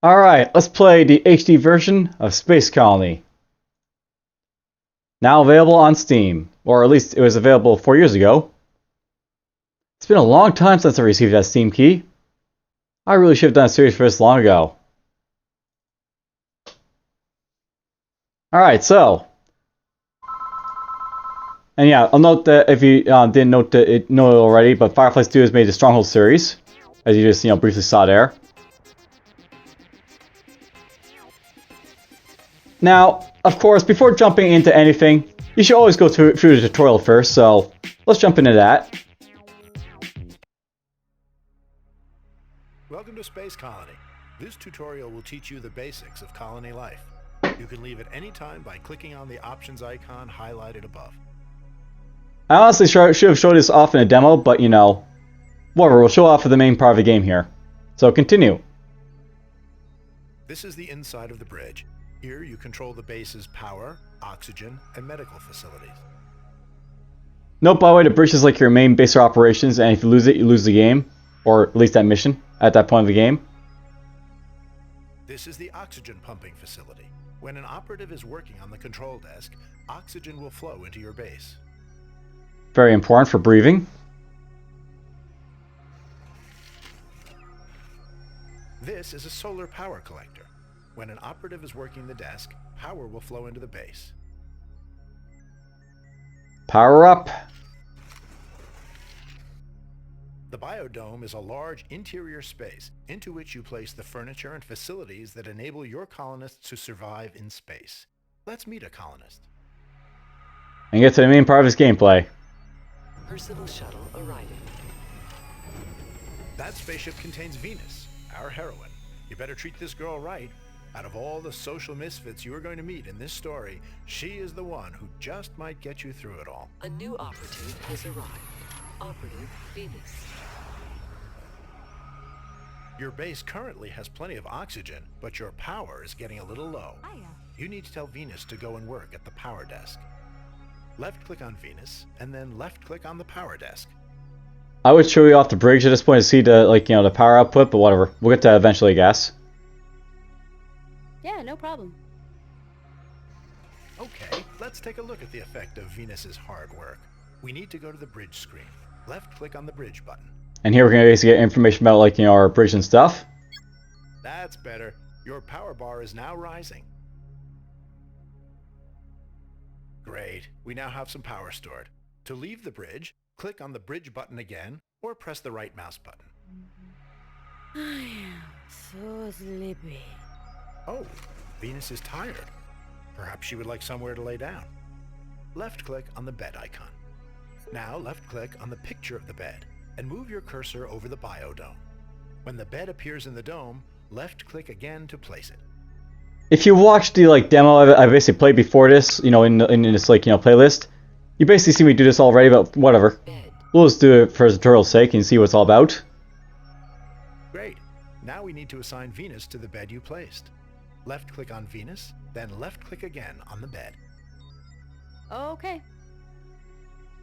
Alright, let's play the HD version of Space Colony. Now available on Steam, or at least it was available 4 years ago. It's been a long time since I received that Steam key. I really should have done a series for this long ago. Alright, so. And yeah, I'll note that if you didn't know it already, but Firefly Studios made the Stronghold series, as you just briefly saw there. Now, of course, before jumping into anything, you should always go through the tutorial first, so let's jump into that. Welcome to Space Colony. This tutorial will teach you the basics of colony life. You can leave at any time by clicking on the options icon highlighted above. I honestly should have showed this off in a demo, but whatever, we'll show off for the main part of the game here. So continue. This is the inside of the bridge. Here you control the base's power, oxygen, and medical facilities. Note, by the way, the bridge is like your main base of operations, and if you lose it, you lose the game. Or at least that mission at that point of the game. This is the oxygen pumping facility. When an operative is working on the control desk, oxygen will flow into your base. Very important for breathing. This is a solar power collector. When an operative is working the desk, power will flow into the base. Power up. The biodome is a large interior space into which you place the furniture and facilities that enable your colonists to survive in space. Let's meet a colonist. And get to the main part of this gameplay. Personal shuttle arriving. That spaceship contains Venus, our heroine. You better treat this girl right. Out of all the social misfits you are going to meet in this story, she is the one who just might get you through it all. A new operative has arrived. Operative Venus. Your base currently has plenty of oxygen, but your power is getting a little low. You need to tell Venus to go and work at the power desk. Left-click on Venus, and then left-click on the power desk. I would show you off the bridge at this point to see the the power output, but whatever. We'll get to that eventually, I guess. Yeah, no problem. Okay, let's take a look at the effect of Venus's hard work. We need to go to the bridge screen. Left-click on the bridge button. And here we're going to basically get information about our bridge and stuff. That's better. Your power bar is now rising. Great. We now have some power stored. To leave the bridge, click on the bridge button again, or press the right mouse button. I am so sleepy. Oh, Venus is tired. Perhaps she would like somewhere to lay down. Left-click on the bed icon. Now left-click on the picture of the bed and move your cursor over the biodome. When the bed appears in the dome, left-click again to place it. If you watched the demo I basically played before this, in this playlist, you basically see me do this already, but whatever. Bed. We'll just do it for tutorial's sake and see what it's all about. Great. Now we need to assign Venus to the bed you placed. Left-click on Venus, then left-click again on the bed. Okay.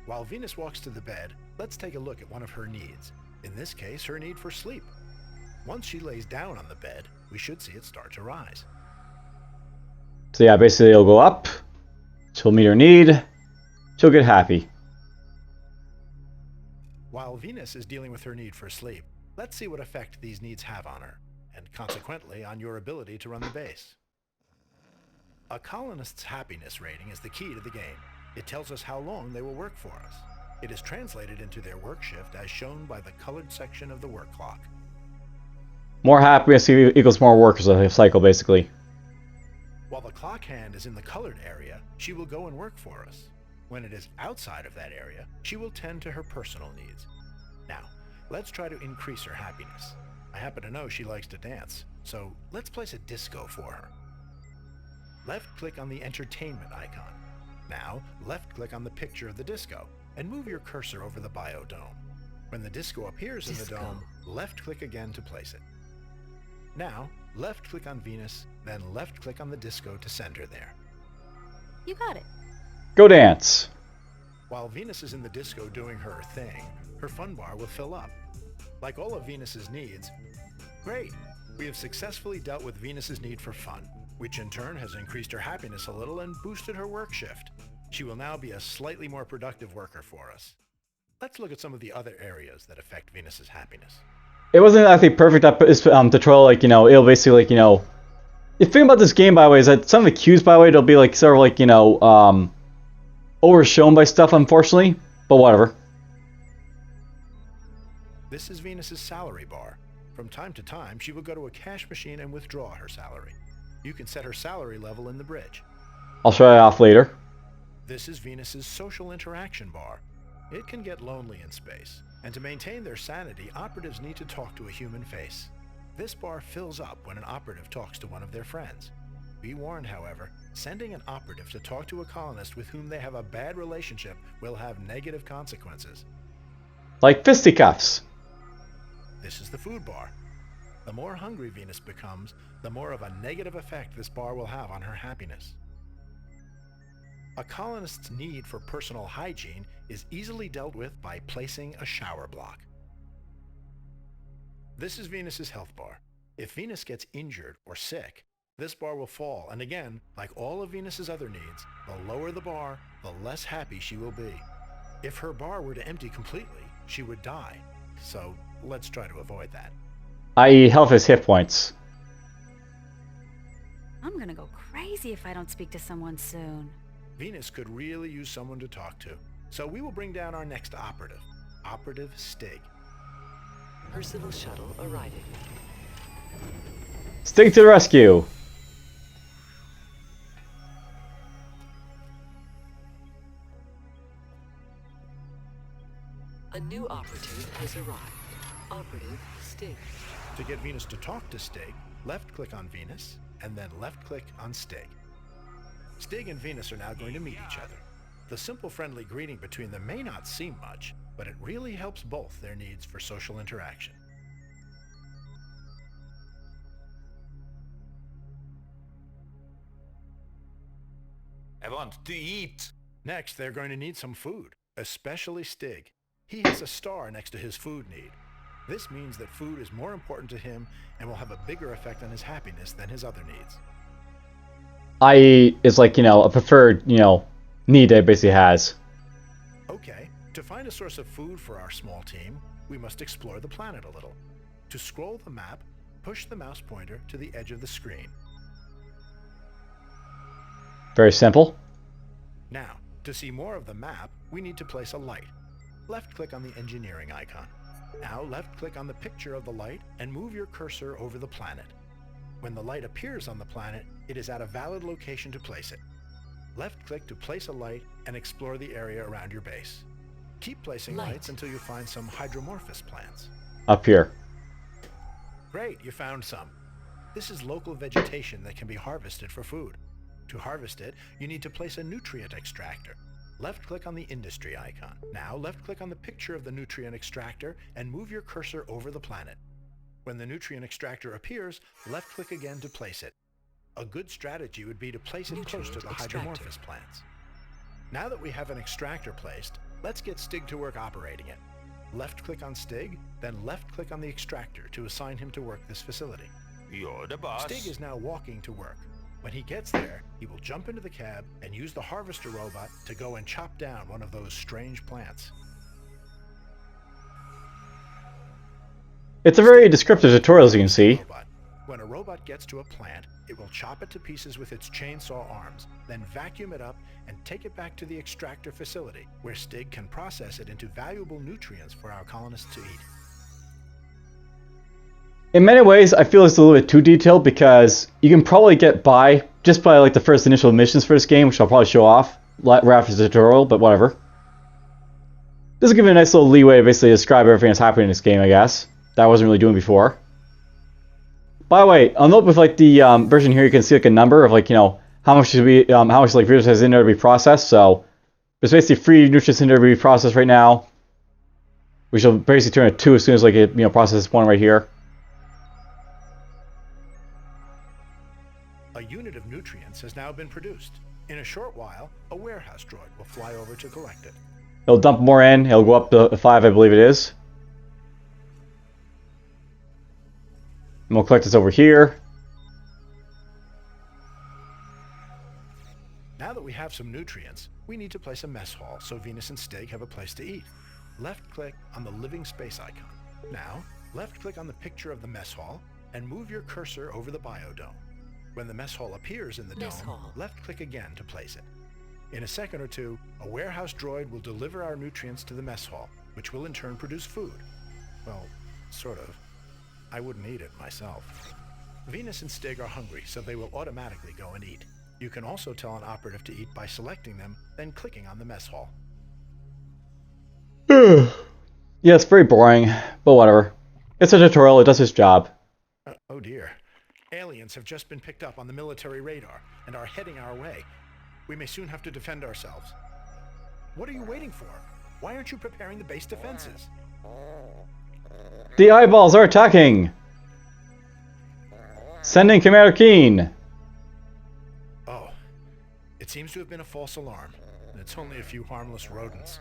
While Venus walks to the bed, let's take a look at one of her needs. In this case, her need for sleep. Once she lays down on the bed, we should see it start to rise. So yeah, basically it'll go up. She'll meet her need. She'll get happy. While Venus is dealing with her need for sleep, let's see what effect these needs have on her, and consequently on your ability to run the base. A colonist's happiness rating is the key to the game. It tells us how long they will work for us. It is translated into their work shift as shown by the colored section of the work clock. More happiness equals more work as a cycle, basically. While the clock hand is in the colored area, she will go and work for us. When it is outside of that area, she will tend to her personal needs. Now, let's try to increase her happiness. I happen to know she likes to dance, so let's place a disco for her. Left-click on the entertainment icon. Now, left-click on the picture of the disco, and move your cursor over the biodome. When the disco appears in the dome, left-click again to place it. Now, left-click on Venus, then left-click on the disco to send her there. You got it. Go dance. While Venus is in the disco doing her thing, her fun bar will fill up. Like all of Venus's needs, great, We have successfully dealt with Venus's need for fun, which in turn has increased her happiness a little and boosted her work shift. She will now be a slightly more productive worker for us. Let's look at some of the other areas that affect Venus's happiness. It wasn't, I think, perfect tutorial, like, it'll basically, like, the thing about this game, by the way, is that some of the cues, by the way, it'll be, like, sort of, like, overshown by stuff, unfortunately, but whatever. This is Venus's salary bar. From time to time, she will go to a cash machine and withdraw her salary. You can set her salary level in the bridge. I'll show it off later. This is Venus's social interaction bar. It can get lonely in space, and to maintain their sanity, operatives need to talk to a human face. This bar fills up when an operative talks to one of their friends. Be warned, however, sending an operative to talk to a colonist with whom they have a bad relationship will have negative consequences. Like fisticuffs. This is the food bar. The more hungry Venus becomes, the more of a negative effect this bar will have on her happiness. A colonist's need for personal hygiene is easily dealt with by placing a shower block. This is Venus's health bar. If Venus gets injured or sick, this bar will fall, and again, like all of Venus's other needs, the lower the bar, the less happy she will be. If her bar were to empty completely, she would die. So let's try to avoid that. I.e. health is hit points. I'm gonna go crazy if I don't speak to someone soon. Venus could really use someone to talk to. So we will bring down our next operative, Operative Stig. Personal shuttle arriving. Stig to the rescue! A new operative has arrived. Operative Stig. To get Venus to talk to Stig, left-click on Venus, and then left-click on Stig. Stig and Venus are now going to meet each other. The simple friendly greeting between them may not seem much, but it really helps both their needs for social interaction. I want to eat. Next, they're going to need some food, especially Stig. He has a star next to his food need. This means that food is more important to him and will have a bigger effect on his happiness than his other needs. I.e. is like, a preferred, need that it basically has. Okay, to find a source of food for our small team, we must explore the planet a little. To scroll the map, push the mouse pointer to the edge of the screen. Very simple. Now, to see more of the map, we need to place a light. Left-click on the engineering icon. Now left-click on the picture of the light and move your cursor over the planet. When the light appears on the planet, it is at a valid location to place it. Left-click to place a light and explore the area around your base. Keep placing lights until you find some hydromorphous plants. Up here. Great, you found some. This is local vegetation that can be harvested for food. To harvest it, you need to place a nutrient extractor. Left-click on the industry icon. Now left-click on the picture of the nutrient extractor and move your cursor over the planet. When the nutrient extractor appears, left-click again to place it. A good strategy would be to place it close to the hydromorphous plants. Now that we have an extractor placed, let's get Stig to work operating it. Left-click on Stig, then left-click on the extractor to assign him to work this facility. You're the boss. Stig is now walking to work. When he gets there, he will jump into the cab and use the harvester robot to go and chop down one of those strange plants. It's a very descriptive tutorial, as you can see. When a robot gets to a plant, it will chop it to pieces with its chainsaw arms, then vacuum it up and take it back to the extractor facility, where Stig can process it into valuable nutrients for our colonists to eat. In many ways, I feel it's a little bit too detailed because you can probably get by just by like the first initial missions for this game, which I'll probably show off right after the tutorial, but whatever. This will give me a nice little leeway to basically describe everything that's happening in this game, I guess. That I wasn't really doing before. By the way, I'll note with like the version here, you can see like a number of like, how much should be, how much like nutrients has in there to be processed. So there's basically 3 nutrients in there to be processed right now. We shall basically turn it 2 as soon as like it, processes one right here. A unit of nutrients has now been produced. In a short while, a warehouse droid will fly over to collect it. It'll dump more in. It'll go up to 5, I believe it is. And we'll collect this over here. Now that we have some nutrients, we need to place a mess hall so Venus and Stig have a place to eat. Left-click on the living space icon. Now, left-click on the picture of the mess hall and move your cursor over the biodome. When the mess hall appears in the Mess dome, hall. left-click again to place it. In a second or two, a warehouse droid will deliver our nutrients to the mess hall, which will in turn produce food. Well, sort of. I wouldn't eat it myself. Venus and Stig are hungry, so they will automatically go and eat. You can also tell an operative to eat by selecting them, then clicking on the mess hall. Yeah, it's very boring, but whatever. It's a tutorial, it does its job. Oh dear. Aliens have just been picked up on the military radar and are heading our way. We may soon have to defend ourselves. What are you waiting for? Why aren't you preparing the base defenses? The eyeballs are attacking! Sending Commander Keen! Oh, it seems to have been a false alarm. It's only a few harmless rodents.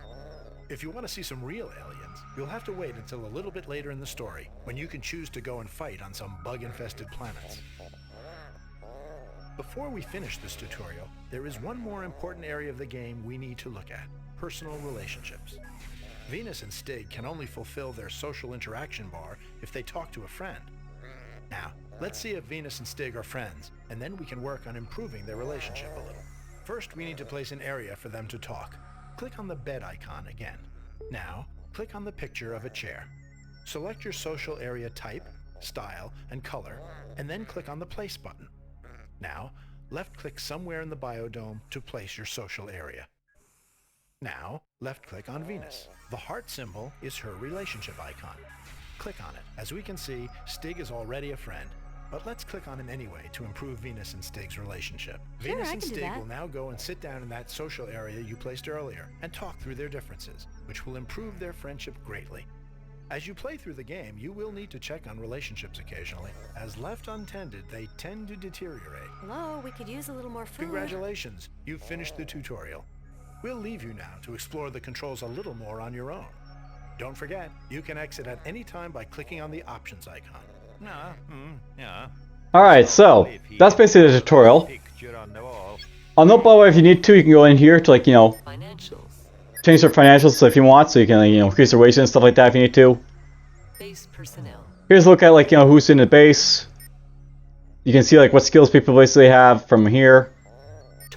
If you want to see some real aliens, you'll have to wait until a little bit later in the story, when you can choose to go and fight on some bug-infested planets. Before we finish this tutorial, there is one more important area of the game we need to look at: personal relationships. Venus and Stig can only fulfill their social interaction bar if they talk to a friend. Now, let's see if Venus and Stig are friends, and then we can work on improving their relationship a little. First, we need to place an area for them to talk. Click on the bed icon again. Now, click on the picture of a chair. Select your social area type, style, and color, and then click on the Place button. Now, left-click somewhere in the biodome to place your social area. Now, left-click on Venus. The heart symbol is her relationship icon. Click on it. As we can see, Stig is already a friend, but let's click on him anyway to improve Venus and Stig's relationship. Sure, Venus I and can do Stig that. will now go and sit down in that social area you placed earlier and talk through their differences, which will improve their friendship greatly. As you play through the game, you will need to check on relationships occasionally, as left untended, they tend to deteriorate. Hello, we could use a little more food. Congratulations, you've finished the tutorial. We'll leave you now to explore the controls a little more on your own. Don't forget, you can exit at any time by clicking on the options icon. Yeah, yeah. Alright, so, that's basically the tutorial. Picture on the wall. I'll note, by the way, if you need to, you can go in here to, like, you know, Financials. change their financials so if you want, so you can, you know, increase their wages and stuff like that if you need to. Base personnel. Here's a look at, like, you know, who's in the base. You can see, like, what skills people basically have from here.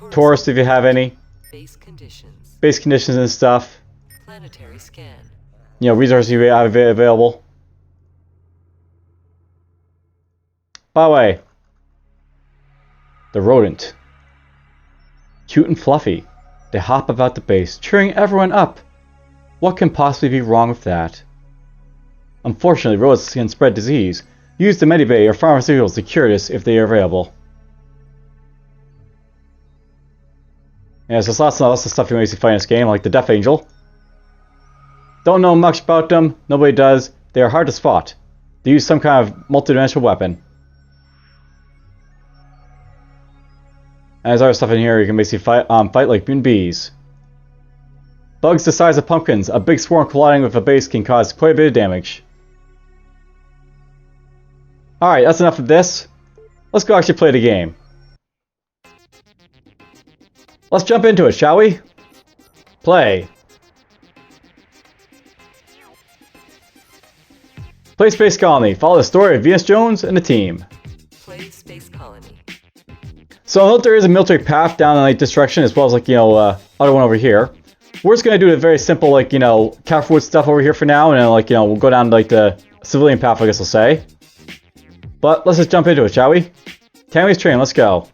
Tourists, if you have any. Base conditions. Base conditions and stuff. Planetary scan. You know, resources you have available. By the way, the rodent. Cute and fluffy. They hop about the base, cheering everyone up. What can possibly be wrong with that? Unfortunately, rodents can spread disease. Use the medibay or pharmaceuticals to cure this if they are available. Yeah, so there's lots of stuff you may see fight in this game, like the Death Angel. Don't know much about them, nobody does. They are hard to spot. They use some kind of multidimensional weapon. And there's other stuff in here you can basically fight like mutant bees. Bugs the size of pumpkins. A big swarm colliding with a base can cause quite a bit of damage. Alright, that's enough of this. Let's go actually play the game. Let's jump into it, shall we? Play. Play Space Colony. Follow the story of Venus Jones and the team. Play Space Colony. So I know there is a military path down in like this direction as well as like, you know, other one over here. We're just gonna do a very simple like, you know, Calfwood stuff over here for now, and then like, you know, we'll go down to like the civilian path, I guess I'll say. But let's just jump into it, shall we? Tammy's train, let's go.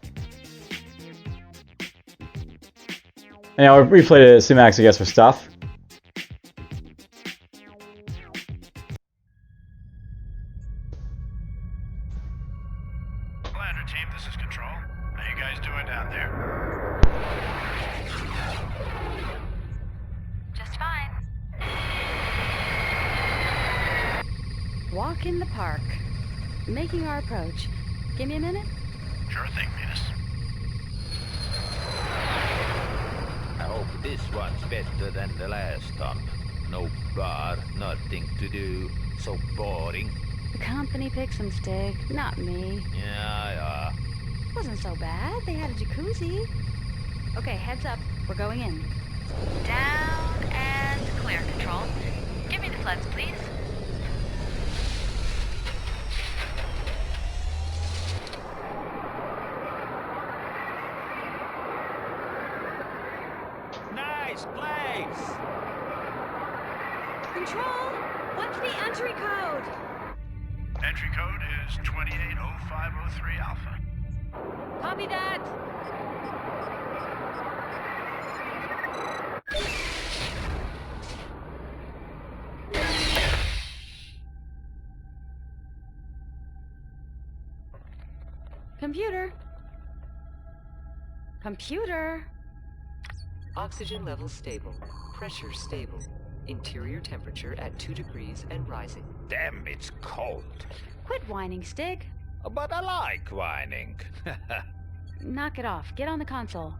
And I'll replay the cinematics, I guess, for stuff. Commander team, this is Control. How you guys doing down there? Just fine. Walk in the park. Making our approach. Give me a minute. Sure thing, Venus. I hope this one's better than the last one. No bar, nothing to do. So boring. The company picked some stick, not me. Yeah. Wasn't so bad. They had a jacuzzi. Okay, heads up. We're going in. Down and clear, Control. Give me the floods, please. Nice place! Control, what's the entry code? Entry code is 280503 Alpha. Copy that. Computer. Computer. Oxygen levels stable. Pressure stable. Interior temperature at 2 degrees and rising. Damn, it's cold. Quit whining, Stig. But I like whining. Knock it off. Get on the console.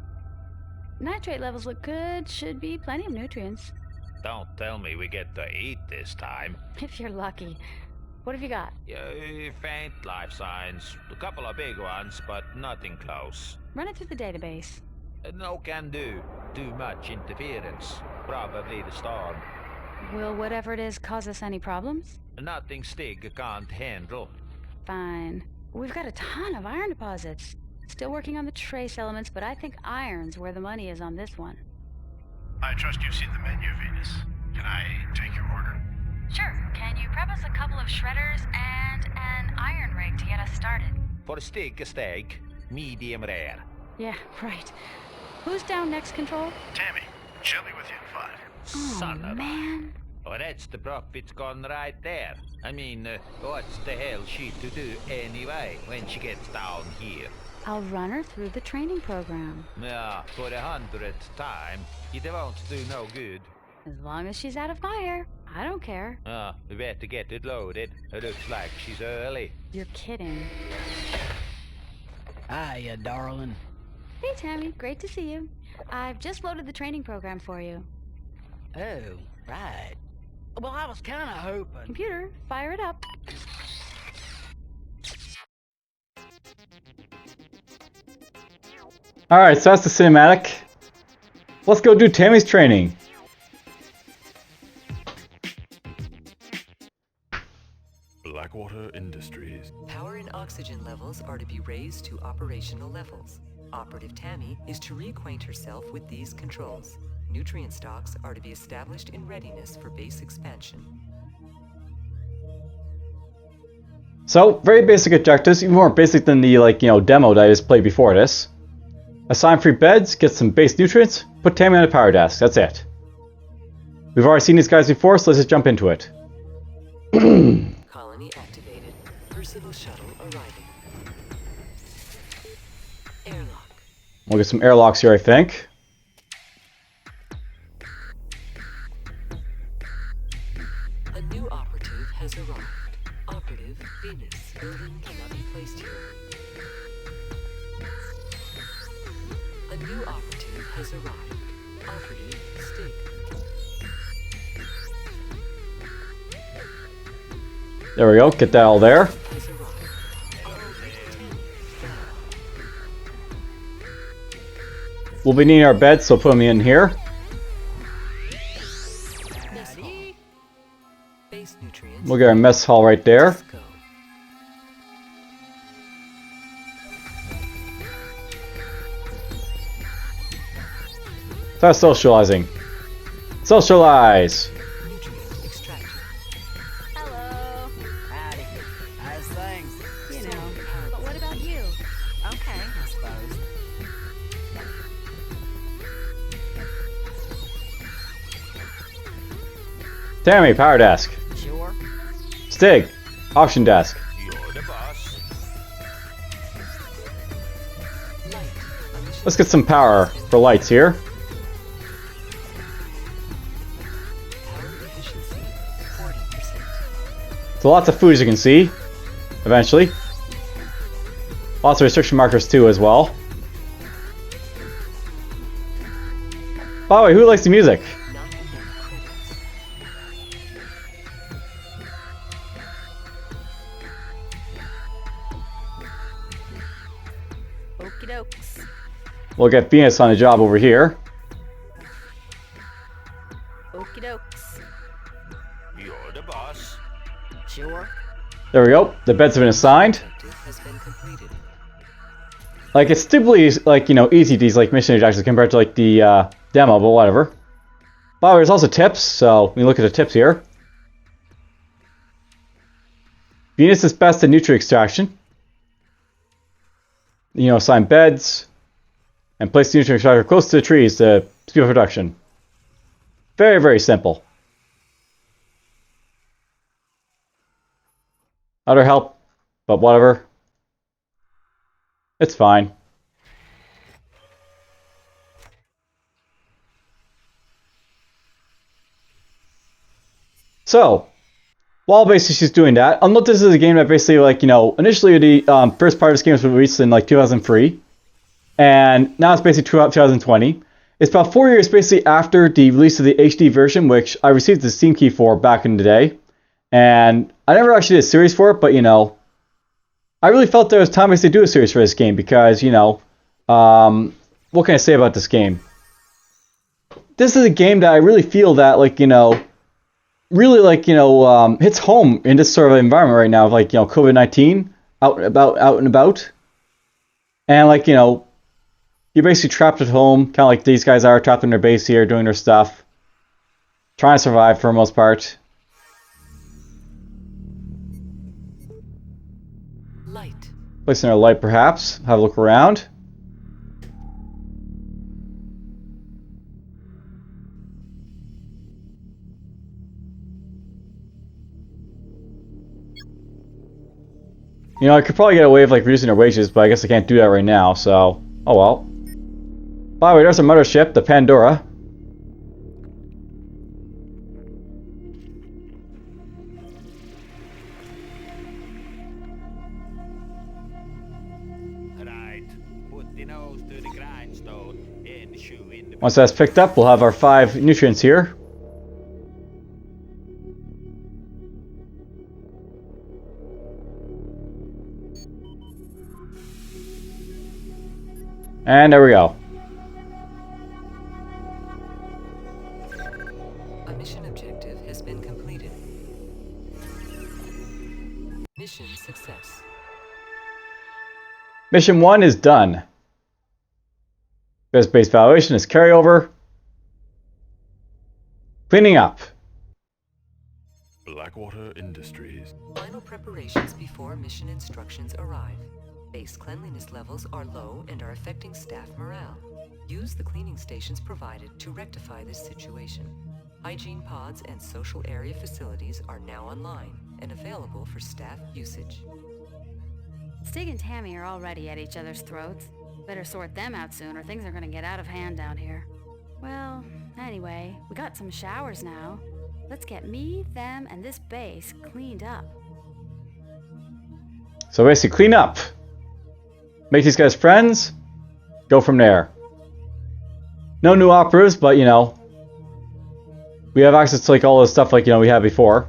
Nitrate levels look good. Should be plenty of nutrients. Don't tell me we get to eat this time. If you're lucky. What have you got? Faint life signs. A couple of big ones, but nothing close. Run it through the database. No can do. Too much interference. Probably the storm. Will whatever it is cause us any problems? Nothing Stig can't handle. Fine. We've got a ton of iron deposits. Still working on the trace elements, but I think iron's where the money is on this one. I trust you've seen the menu, Venus. Can I take your order? Sure. Can you prep us a couple of shredders and an iron rig to get us started? For Stig a steak, medium rare. Yeah, right. Who's down next, Control? Tammy, she'll be with you in 5. Son Oh, of a... man. Oh, that's the profits gone right there. I mean, what's the hell she to do anyway when she gets down here? I'll run her through the training program. Yeah, for the 100th time, it won't do no good. As long as she's out of fire, I don't care. We better get it loaded. It looks like she's early. You're kidding. Hiya, darling. Hey, Tammy. Great to see you. I've just loaded the training program for you. Oh, right. Well, I was kind of hoping. Computer, fire it up. Alright, so that's the cinematic. Let's go do Tammy's training. Blackwater Industries. Power and oxygen levels are to be raised to operational levels. Operative Tammy is to reacquaint herself with these controls. Nutrient stocks are to be established in readiness for base expansion. So, very basic objectives, even more basic than the, demo that I just played before this. Assign 3 beds, get some base nutrients, put Tammy on a power desk, that's it. We've already seen these guys before, so let's just jump into it. Colony activated. Personal shuttle arriving. Airlock. We'll get some airlocks here, I think. A new operative has arrived. Operative Venus. Building cannot be placed here. A new operative has arrived. Operative Stig. There we go, get that all there. Has arrived. Operative Tammy. We'll be needing our beds, so put them in here. Mess hall. Base nutrients. We'll get our mess hall right there. Let's go. Start socializing. Socialize! Nutrient extractor. Hello. Howdy. How's things? You know, but what about you? Okay, I suppose. Tammy, power desk. Sure. Stig, auction desk. You're the boss. Light. Initial Let's get some power for lights here. power efficiency 40%. So lots of food as you can see, eventually. Lots of restriction markers too as well. By the way, who likes the music? Not enough credits. Okie dokes. We'll get Venus on the job over here. Okie dokes. You're the boss. Sure. There we go. The beds have been assigned. Objective has been completed. Like, it's typically, like, you know, easy, these, like, mission objectives compared to, like, the, demo, but whatever. By the way, there's also tips, so we look at the tips here. Venus is best at nutrient extraction. You know, assign beds. And place the nutrient extractor close to the trees to speed up production. Very, very simple. Other help, but whatever. It's fine. So, while basically she's doing that, I'll note this is a game that basically, like, you know, initially the first part of this game was released in, like, 2003. And now it's basically 2020. It's about 4 years basically after the release of the HD version, which I received the Steam key for back in the day. And I never actually did a series for it, but, you know, I really felt there was time to do a series for this game because, you know, what can I say about this game? This is a game that I really feel that, like, you know, really, like, you know, hits home in this sort of environment right now, like, you know, COVID-19 out and about. And, like, you know, you're basically trapped at home, kind of like these guys are, trapped in their base here, doing their stuff. Trying to survive for the most part. Light. Placing our light, perhaps. Have a look around. You know, I could probably get away with, like, reducing our wages, but I guess I can't do that right now, so... Oh well. By the way, there's our mothership, the Pandora. Right. Put the nose to the grindstone and the shoe in the... Once that's picked up, we'll have our 5 nutrients here. And there we go. A mission objective has been completed. Mission success. Mission 1 is done. Best base valuation is carryover. Cleaning up. Blackwater Industries. Final preparations before mission instructions arrive. Base cleanliness levels are low and are affecting staff morale. Use the cleaning stations provided to rectify this situation. Hygiene pods and social area facilities are now online and available for staff usage. Stig and Tammy are already at each other's throats. Better sort them out soon or things are gonna get out of hand down here. Well, anyway, we got some showers now. Let's get me, them, and this base cleaned up. So basically, clean up. Make these guys friends. Go from there. No new operatives, but, you know, we have access to, like, all this stuff, like, you know, we had before.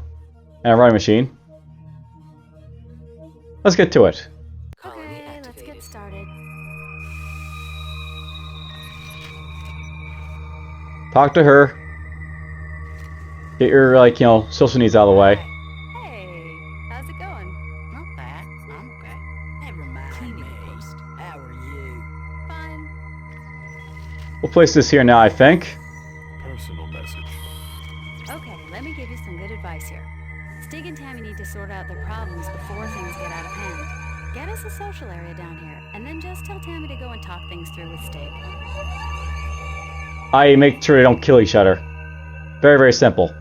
And a writing machine. Let's get to it. Colony Okay, let's activated. get started. Talk to her. Get your, like, you know, social needs out of the way. Hey, how's it going? Not bad. I'm okay. Never mind Cleaning me. post. How are you? Fine. We'll place this here now, I think. Personal message. Okay, let me give you some good advice here. Stig and Tammy need to sort out their problems before things get out of hand. Get us a social area down here, and then just tell Tammy to go and talk things through with Stig. I make sure they don't kill each other. Very, very simple.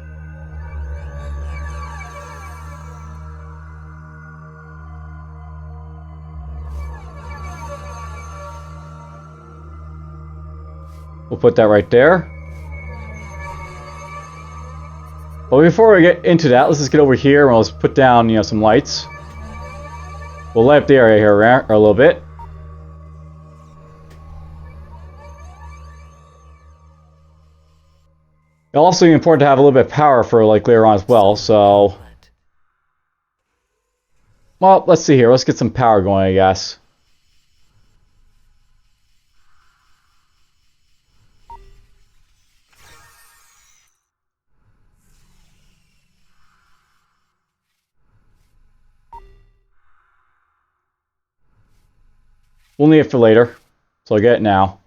We'll put that right there. But before we get into that, let's just get over here and let's put down, you know, some lights. We'll light up the area here a little bit. It'll also be important to have a little bit of power for, like, later on as well, so... Well, let's see here. Let's get some power going, I guess. We'll need it for later, so I'll get it now.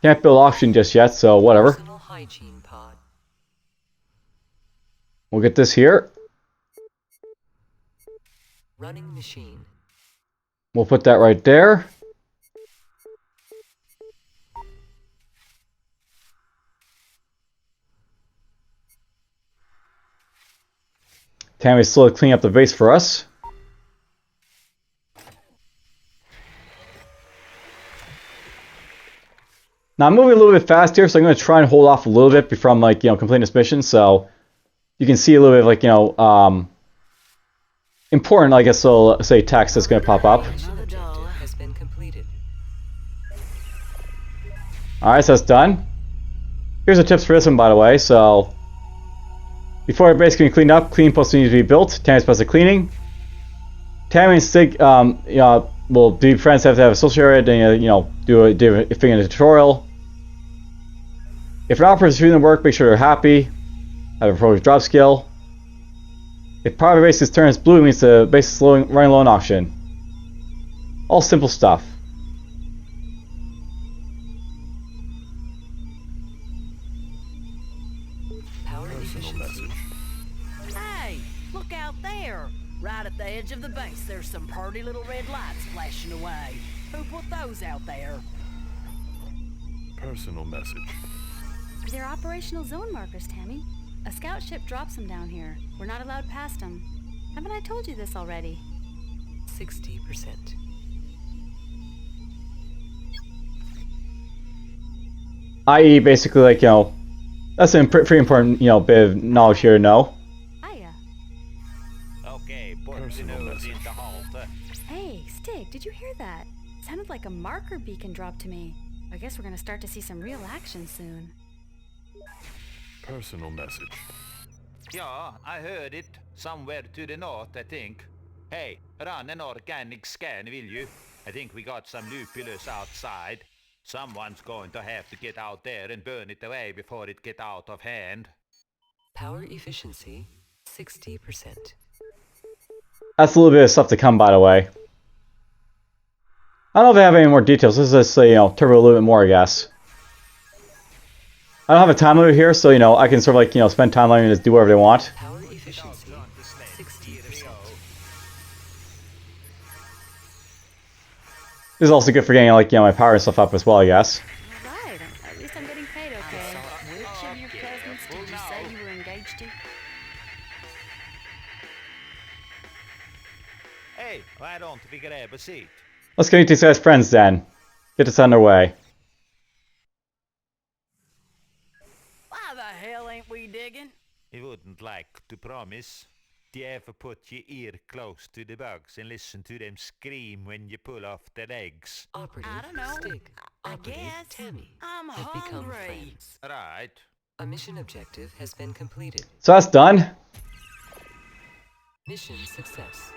Can't build oxygen just yet, so whatever. Personal hygiene pod. We'll get this here. Running machine. We'll put that right there. Tammy's slowly cleaning up the base for us. Now I'm moving a little bit fast here, so I'm going to try and hold off a little bit before I'm like, completing this mission. So you can see a little bit of like, important, I guess, so say text that's going to pop up. Mission objective has been completed. Alright, so that's done. Here's the tips for this one, by the way. So before our base can be cleaned up, cleaning posts need to be built. Tammy's supposed to cleaning. Tammy and Stig, will be friends, have to have a social area, then, do a thing in the tutorial. If an operator is doing the work, make sure they're happy. Have a appropriate drop skill. If part of the base turns blue, it means the base is running low on oxygen. All simple stuff. Power efficiency. Hey, look out there! Right at the edge of the base, there's some pretty little red lights flashing away. Who put those out there? Personal message. They're operational zone markers, Tammy. A scout ship drops them down here. We're not allowed past them. Haven't I told you this already? 60%. I.e., basically, like, that's a pretty important, bit of knowledge here to know. Hiya. Okay, put the Personal nose message. into halter. Hey, Stig, did you hear that? Sounded like a marker beacon dropped to me. I guess we're gonna start to see some real action soon. Personal message. Yeah, I heard it. Somewhere to the north, I think. Hey, run an organic scan, will you? I think we got some lupulus outside. Someone's going to have to get out there and burn it away before it gets out of hand. Power efficiency 60%. That's a little bit of stuff to come, by the way. I don't know if they have any more details. This is just, turbo a little bit more, I guess. I don't have a time limit here, so, I can sort of, like, spend time letting them just do whatever they want. Power efficiency 60%. This is also good for getting, like, my power and stuff up as well, I guess. Right, at least I'm getting paid okay. Which of your cousins did you say you were engaged to? Hey, why don't we grab a seat? Let's get these guys friends, then. Get this on their way. Why the hell ain't we digging? I wouldn't like to promise. Do you ever put your ear close to the bugs and listen to them scream when you pull off their eggs? Operative I don't know. Stig. I Operative guess. Tammy I'm have become hungry. friends. Right. A mission objective has been completed. So that's done. Mission success.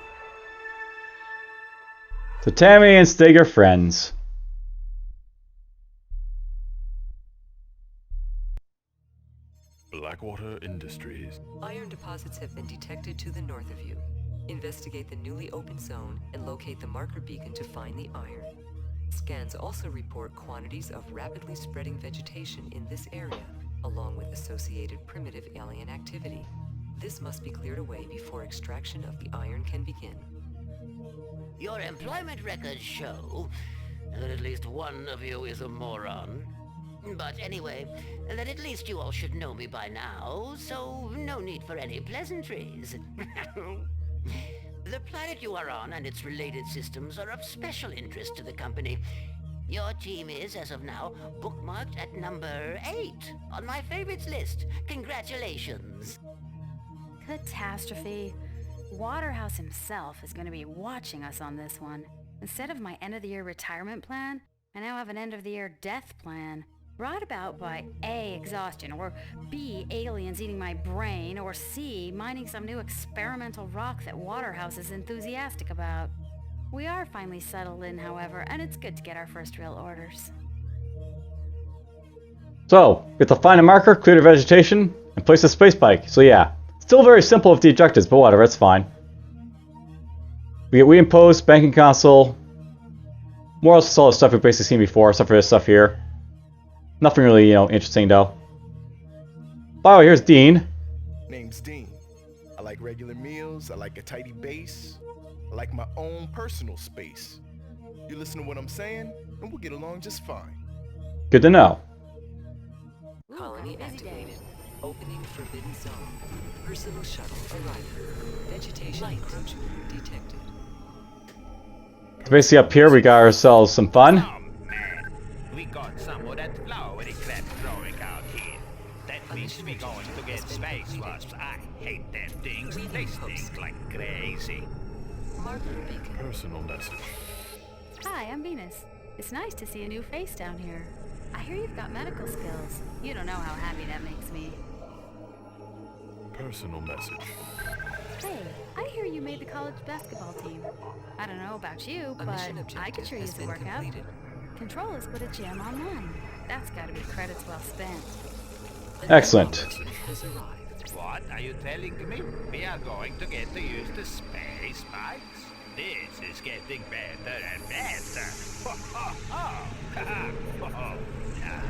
So Tammy and Stig are friends. Blackwater Industries. Iron deposits have been detected to the north of you. Investigate the newly opened zone and locate the marker beacon to find the iron. Scans also report quantities of rapidly spreading vegetation in this area, along with associated primitive alien activity. This must be cleared away before extraction of the iron can begin. Your employment records show that at least one of you is a moron. But anyway, that at least you all should know me by now, so no need for any pleasantries. The planet you are on and its related systems are of special interest to the company. Your team is, as of now, bookmarked at number 8 on my favorites list. Congratulations. Catastrophe. Waterhouse himself is going to be watching us on this one. Instead of my end-of-the-year retirement plan, I now have an end-of-the-year death plan. Brought about by A, exhaustion, or B, aliens eating my brain, or C, mining some new experimental rock that Waterhouse is enthusiastic about. We are finally settled in, however, and it's good to get our first real orders. So, we have to find a marker, clear the vegetation, and place a space bike. So yeah, it's Still very simple with the objectives, but whatever, it's fine. We get we impose, banking console. More or less all the stuff we've basically seen before, except for this stuff here. Nothing really, you know, interesting though. By the way, here's Dean. Name's Dean. I like regular meals, I like a tidy base, I like my own personal space. You listen to what I'm saying, and we'll get along just fine. Good to know. Colony activated. Opening forbidden zone. Personal shuttle arriving. Vegetation encroachment detected. So basically up here we got ourselves some fun. Oh man, we got some of that flowery crap growing out here. That means we're going to get space wasps. I hate them things. They stink like crazy. Marker beacon. Personal message. Hi, I'm Venus. It's nice to see a new face down here. I hear you've got medical skills. You don't know how happy that makes me. Personal message. Hey, I hear you made the college basketball team. I don't know about you, A but mission I objective could sure has use a been workout. completed. Control has put a gym online. That's gotta be credits well spent. Excellent. Has arrived. What are you telling me? We are going to get to use the space bikes? This is getting better and better. Ho ho ho! Ha ha! Ho ho! Yeah.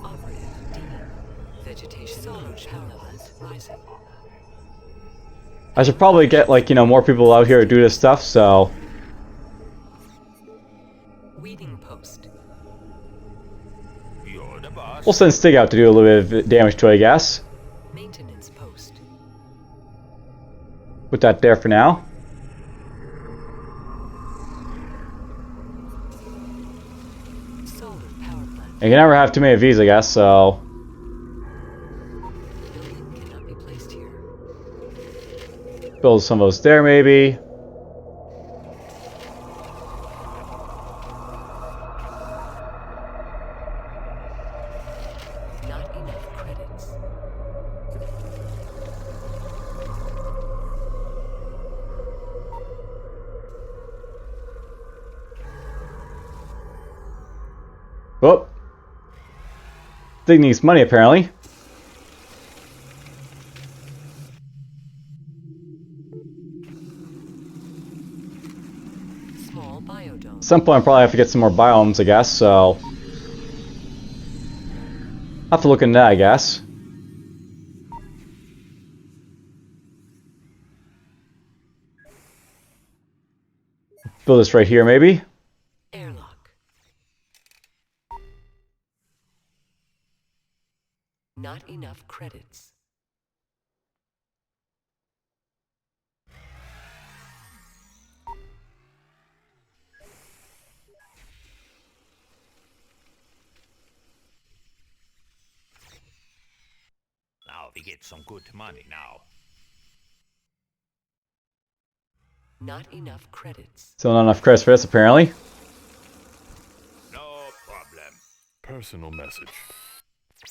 Operative D. Vegetation power levels rising. I should probably get, like, you know, more people out here to do this stuff, so... Weeding post. You're the boss. We'll send Stig out to do a little bit of damage to it, I guess. Maintenance post. Put that there for now. Solar power plant. You can never have too many of these, I guess, so... Building cannot be placed here. Build some of those there, maybe. Not enough credits. Whoop. Stig needs money, apparently. Small biodome. At some point, I'll probably have to get some more biomes, I guess, so... I'll have to look into that, I guess. Build this right here, maybe? Airlock. Not enough credits. Now we get some good money now. Not enough credits. Still not enough credits for this, apparently. No problem. Personal message.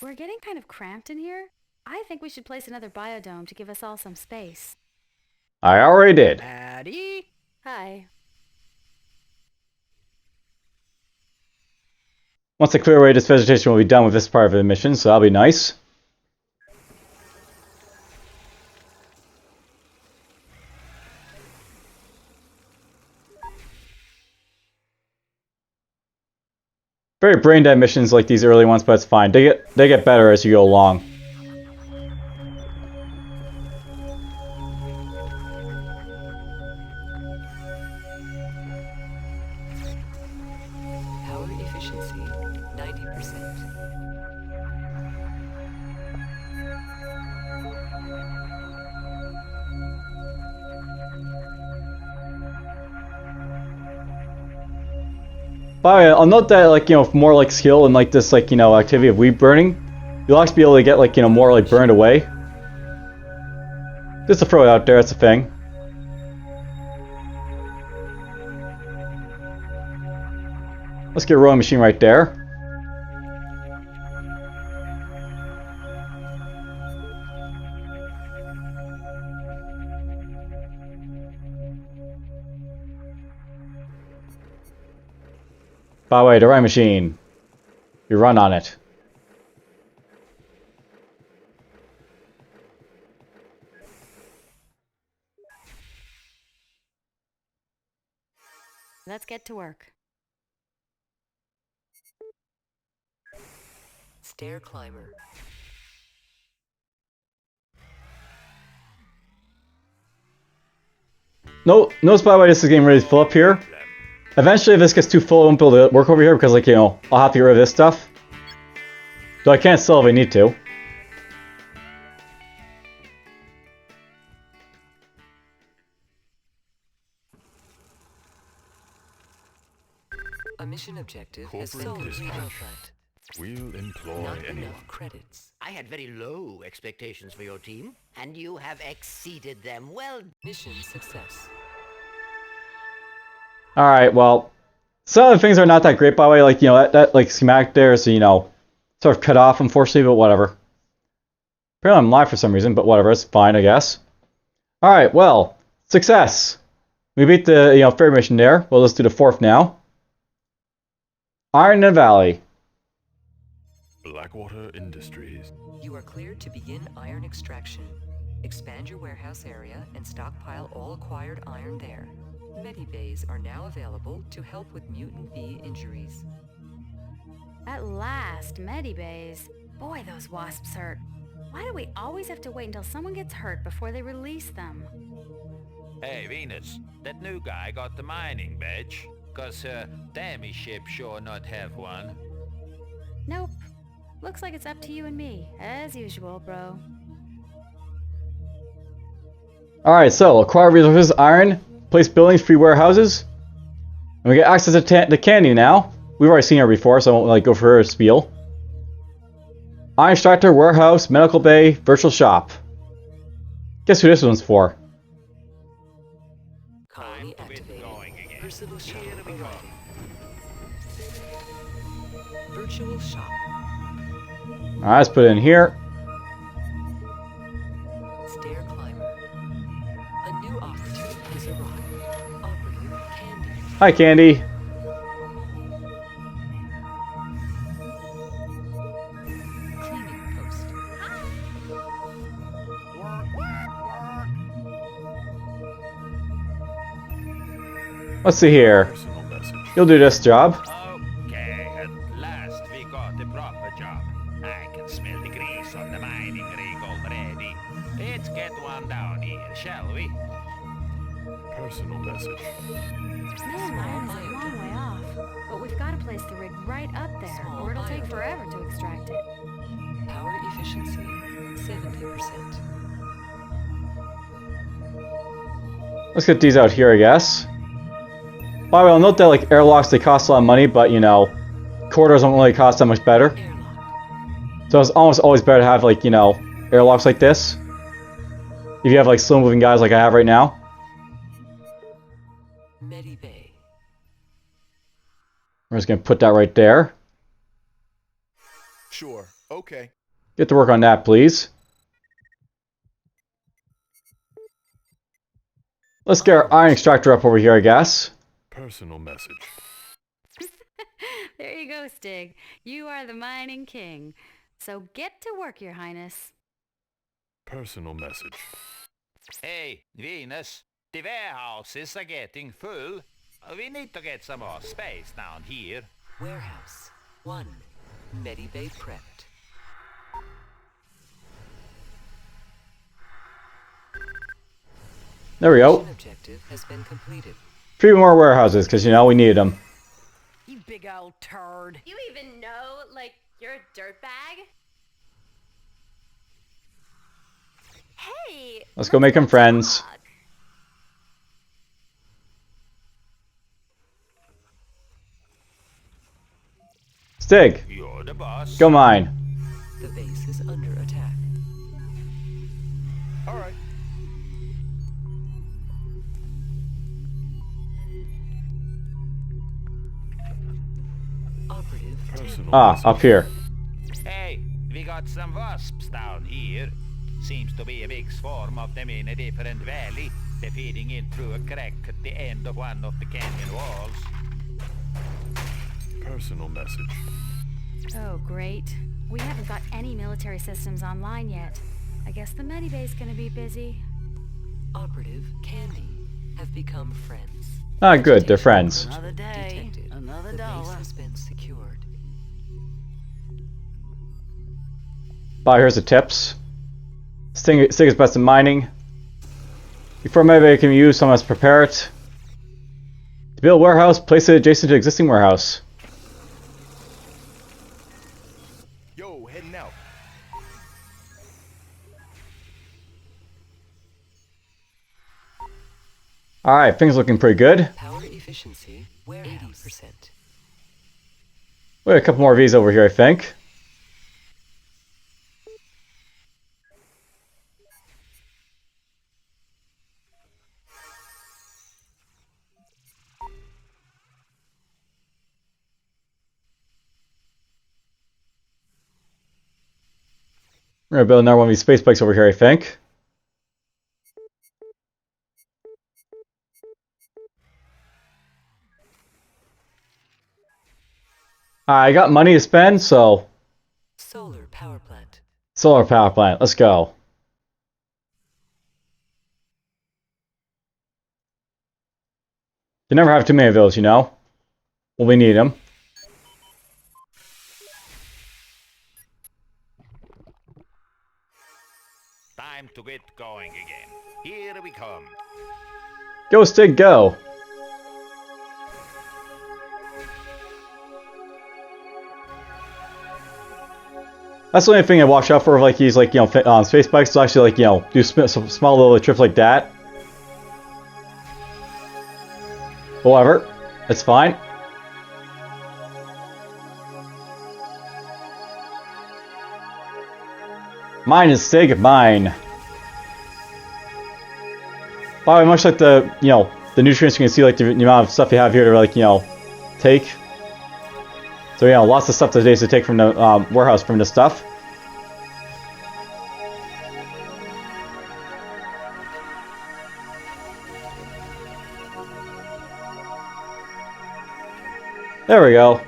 We're getting kind of cramped in here. I think we should place another biodome to give us all some space. I already did. Howdy. Hi. Once I clear away this vegetation, we'll be done with this part of the mission, so that'll be nice. Very brain dead missions like these early ones, but it's fine. They get better as you go along. Power efficiency 90%. By the way, I'll note that, like, you know, more like skill and like this, like, you know, activity of weed burning, you'll actually be able to get, like, you know, more like burned away. Just to throw it out there, that's a thing. Let's get a rowing machine right there. By the way, the rowing machine. We run on it. Let's get to work. Stair climber. No, notice by the way this is getting ready to fill up here. Eventually if this gets too full I won't be able to work over here because like, you know, I'll have to get rid of this stuff. Though I can't sell if I need to. A mission objective has Corporate sold dispatch. outlet. We'll employ Not anyone. enough credits. I had very low expectations for your team, and you have exceeded them. Well, Mission success. Alright, well, some of the things are not that great by the way, like, you know, that like schematic there is, you know, sort of cut off unfortunately, but whatever. Apparently I'm live for some reason, but whatever, it's fine, I guess. Alright, well, success. We beat the, you know, ferry mission there. Well, let's do the fourth now. Iron in the Valley. Blackwater Industries. You are cleared to begin iron extraction. Expand your warehouse area and stockpile all acquired iron there. Medibays are now available to help with mutant bee injuries. At last, Medibays. Boy, those wasps hurt. Why do we always have to wait until someone gets hurt before they release them? Hey, Venus, that new guy got the mining badge. Cause her Tammy ship sure not have one. Nope. Looks like it's up to you and me, as usual, bro. Alright, so acquire resources, iron, place buildings, free warehouses. And we get access to Candy now. We've already seen her before, so I won't like go for her spiel. Iron extractor, warehouse, medical bay, virtual shop. Guess who this one's for? Colony activated. Personal shop arriving. Virtual shop. Alright, let's put it in here. Stair climber. A new operative has arrived. Operative Candy. Hi, Candy. Cleaning post. Let's see here. Personal message. You'll do this job. Okay, at last we got the proper job. I can smell the grease on the mining rig already. Let's get one down here, shall we? Personal message. Man, iron is a long way off. But we've got to place the rig right up there, or it'll take forever to extract it. Power efficiency 70%. Let's get these out here, I guess. By the way, I'll note that like airlocks, they cost a lot of money, but you know, corridors don't really cost that much better. Airlock. So it's almost always better to have like, you know, airlocks like this. If you have like slow moving guys like I have right now. Medibay. We're just gonna put that right there. Sure. Okay. Get to work on that, please. Let's get our iron extractor up over here, I guess. Personal message. There you go, Stig. You are the mining king. So get to work, Your Highness. Personal message. Hey, Venus, the warehouses are getting full. We need to get some more space down here. Warehouse 1. Medibay prepped. There we go. Mission objective has been completed. 3 more warehouses, because you know we need them. You big old turd. You even know, like, you're a dirtbag? Hey! Let's go make them friends. talk. Stig, You're the boss. go mine. The base is under attack. All right. Operative Personal Ah, message. up here. Hey, we got some wasps down here. Seems to be a big swarm of them in a different valley. They're feeding in through a crack at the end of one of the canyon walls. Personal message. Oh, great. We haven't got any military systems online yet. I guess the medibay's gonna be busy. Operative Candy have become friends. Ah, good, they're friends. Another day, Detected. another The base dollar. has been secured. Bye, here's the tips. Sting is best in mining. Before medibay can be used, someone must prepare it. To build a warehouse, place it adjacent to existing warehouse. Yo, heading out. Alright, things looking pretty good. Power efficiency 80%. We have a couple more of these over here, I think. We're gonna build another one of these space bikes over here, I think. I got money to spend, so Solar power plant. solar power plant. Let's go. You never have too many of those, you know. Well, we need them. Time to get going again. Here we come. Go, Stig, go. That's the only thing I watch out for, like he's like, you know, on space bikes, to actually like, you know, do some small little trips like that. Whatever, it's fine. Mine is Stig, mine. Probably much like the, you know, the nutrients you can see, like the amount of stuff you have here to like, you know, take. So, you know, lots of stuff today to take from the warehouse from the stuff. There we go.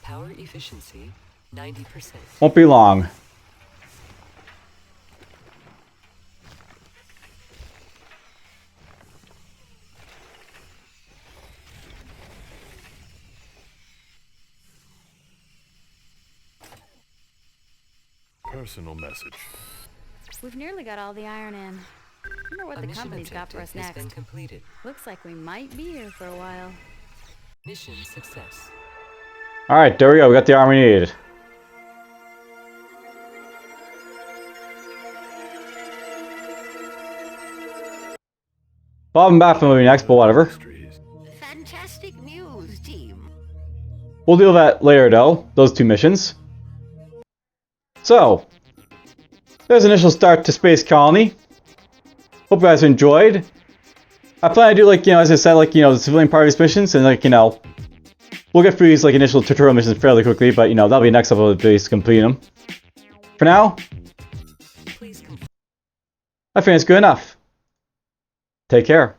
Power efficiency 90%. Won't be long. Personal message. We've nearly got all the iron in. Wonder what A the mission company's got for us objective has been next. completed. Looks like we might be here for a while. Mission success. Alright, there we go. We got the armor we needed. Bob and Bath will be next, but whatever. Fantastic news, team. We'll deal with that later, though. Those two missions. So, there's an initial start to Space Colony. Hope you guys enjoyed. I plan to do, like, you know, as I said, like, you know, the civilian part of these missions, and, like, you know, we'll get through these, like, initial tutorial missions fairly quickly, but, you know, that'll be next level of base to complete them. For now, Please complete. I think it's good enough. Take care.